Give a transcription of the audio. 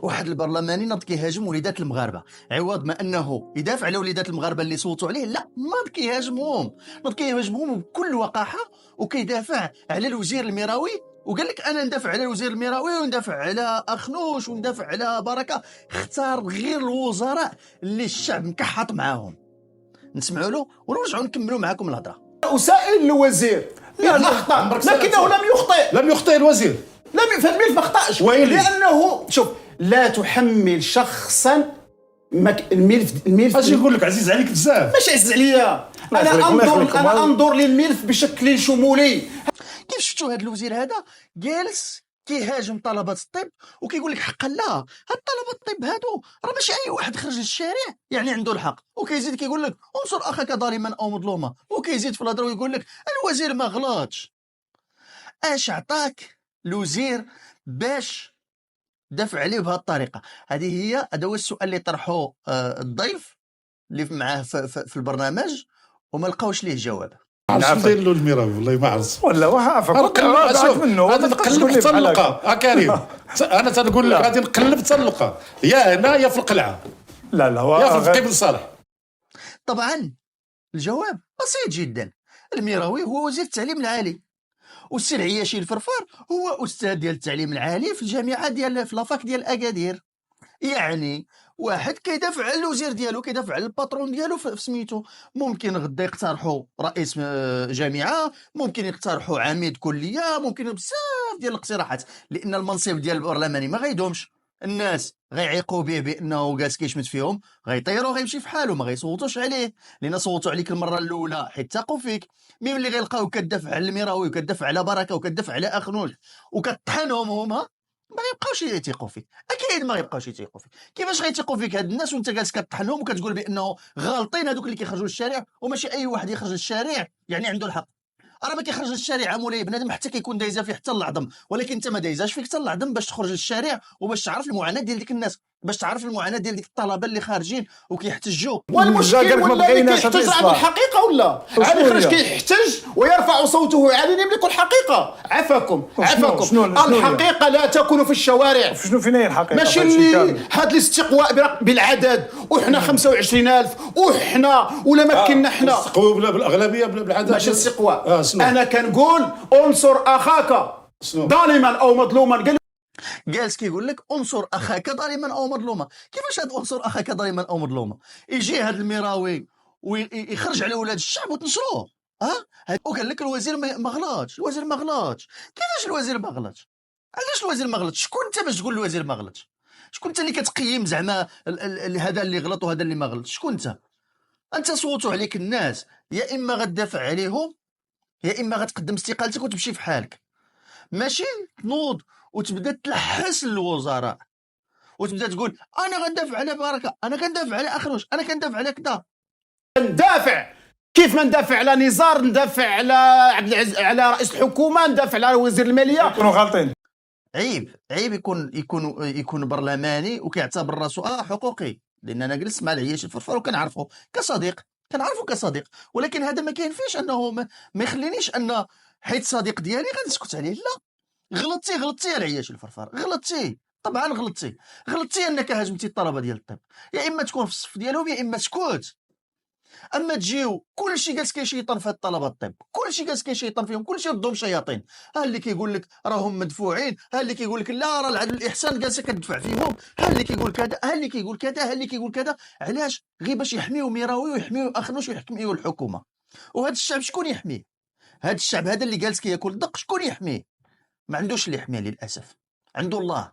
واحد البرلماني ناض كيهاجم وليدات المغاربه، عوض ما انه يدافع على وليدات المغاربه اللي صوتوا عليه، لا ناض كيهاجمهم، ناض كيهاجمهم بكل وقاحه، وكيدافع على الوزير الميراوي، وقال لك انا ندافع على الوزير الميراوي وندافع على اخنوش وندافع على بركه. اختار غير الوزراء اللي الشعب مكحط معاهم. نسمعوا له ونرجعوا نكملوا معكم الهضره. أسائل الوزير إذا أخطأ، لكنه لم يخطئ. لم يخطئ الوزير، فالملف ما أخطأش، لأنه شوف لا تحمل شخصا الملف اش نقول لك عزيز عليك بزاف. ماشي عزيز عليا، أنا أنظر للملف بشكل شمولي. كيف شفتوا هذا الوزير هذا جالس كيهاجم طلبة الطب وكيقول لك حقا لا، هاد طلبة الطب هادو راه ماشي اي واحد خرج للشارع يعني عنده الحق، وكيزيد كيقول لك انصر اخاك ظالما او مظلوما، وكيزيد في الهضره ويقول لك الوزير ما غلطش. اش عطاك الوزير باش دافع عليه بهذه الطريقه؟ هذا هو السؤال اللي طرحه الضيف اللي معاه في البرنامج وما لقاوش ليه جواب. عرفت ندير له الميراوي والله ما عرفت ولا وهافك منه غادي نقلب حتى اللقا كريم. انا تنقول لك غادي نقلب حتى اللقا، يا هنا يا في القلعه، لا يا في بن صالح. طبعا الجواب بسيط جدا، الميراوي هو وزير التعليم العالي، والسي العياشي الفرفار هو استاذ ديال التعليم العالي في الجامعه ديال في لافاك ديال اكادير. يعني واحد كيدافع على الوزير ديالو، كيدافع على الباترون ديالو في سميتو. ممكن غدا يقترحوا رئيس جامعه، ممكن يقترحوا عميد كليه، ممكن بزاف ديال الاقتراحات، لان المنصب ديال البرلماني ما غيدومش. الناس غيعيقوا به بانه جالس كيشمت فيهم، غيطيروا غيمشي في حاله، ما غيصوتوش عليه، لان صوتوا عليك المره الاولى حيت ثقوا فيك. مين اللي غيلقاو كتدافع على الميراوي وكتدافع على بركه وكتدافع على اخنوش وكطحنهم هما، ما يبقاوش يثيقوا فيك، اكيد ما يبقاوش يثيقوا فيك. كيفاش غيثيقوا فيك هاد الناس وانت جالس كطحنهم وكتقول بانه غالطين هذوك اللي كيخرجوا للشارع، وماشي اي واحد يخرج للشارع يعني عنده الحق. راه ما كيخرج للشارع مولاي بنادم حتى كيكون دايزه فيه حتى العظم، ولكن انت ما دايزاش فيك حتى العظم باش تخرج للشارع وباش تعرف المعاناه ديال ديك الناس، باش تعرف المعاناه ديال ديك الطلبه اللي خارجين وكيحتجوا. والمشكل ولا اللي كيحتج عنده الحقيقه ولا عاد خرج كيحتج ويرفع صوته علني يملك الحقيقه. عفاكم الحقيقه لا تكون في الشوارع. شنو فين هي الحقيقه؟ ماشي اللي هاد الاستقواء بالعدد وحنا 25000 وحنا ولا ما كنا حنا استقواء بالاغلبيه بالعدد، ماشي استقواء. انا كنقول انصر اخاك ظالما او مظلوما. جالس كيقول لك انصر اخاك ظالما او مظلوما. كيفاش هاد انصر اخاك ظالما او مظلوما يجي هاد الميراوي ويخرج على ولاد الشعب وتنشروه؟ وقال لك الوزير ما غلطش، الوزير ما غلطش. كيفاش الوزير ما غلطش؟ علاش الوزير ما غلطش؟ شكون انت باش تقول الوزير ما غلطش؟ شكون انت اللي كتقيم زعما هذا اللي غلط وهذا اللي ما غلطش؟ شكون انت صوتوا عليك الناس، يا اما غتدافع عليهم يا اما غتقدم استقالتك وتمشي في حالك، ماشي تنوض وتبدا تلحس الوزراء وتبدا تقول انا غندافع على بركه، انا كندافع على اخنوش، انا كندافع على كذا. ندافع كيف ما ندافع على نزار، ندافع على عبد العزيز، على رئيس الحكومه، ندافع على وزير الماليه. يكونوا غالطين. عيب يكون برلماني وكيعتبر راسو حقوقي، لان انا جلست مع العياشي الفرفار وكنعرفه كصديق، ولكن هذا ما كاين فيش انه ما يخلينيش ان حيت صديق ديالي غنسكت عليه. لا، غلطتي يا العياشي الفرفار، غلطتي طبعا، غلطتي انك هاجمتي الطلبه ديال الطب. يا اما تكون في الصف ديالهم يا اما تسكت. اما تجيو كلشي جالس كيشيطن في طلبه الطب، كلشي جالس كيشيطن فيهم، كلشي ردهم شياطين. ها اللي كيقول لك راهم مدفوعين، ها اللي كيقول لك لا راه العدل الاحسان جالسه كتدفع فيهم، ها اللي كيقول كذا، ها اللي كيقول كذا، ها اللي كيقول كذا. علاش؟ غير باش يحميو ميراوي ويحميو اخنوش ويحميو الحكومه. وهذا الشعب شكون يحميه؟ هذا الشعب هذا اللي جالس كياكل الدق شكون يحميه؟ ما عندوش اللي يحميه للاسف، عنده الله.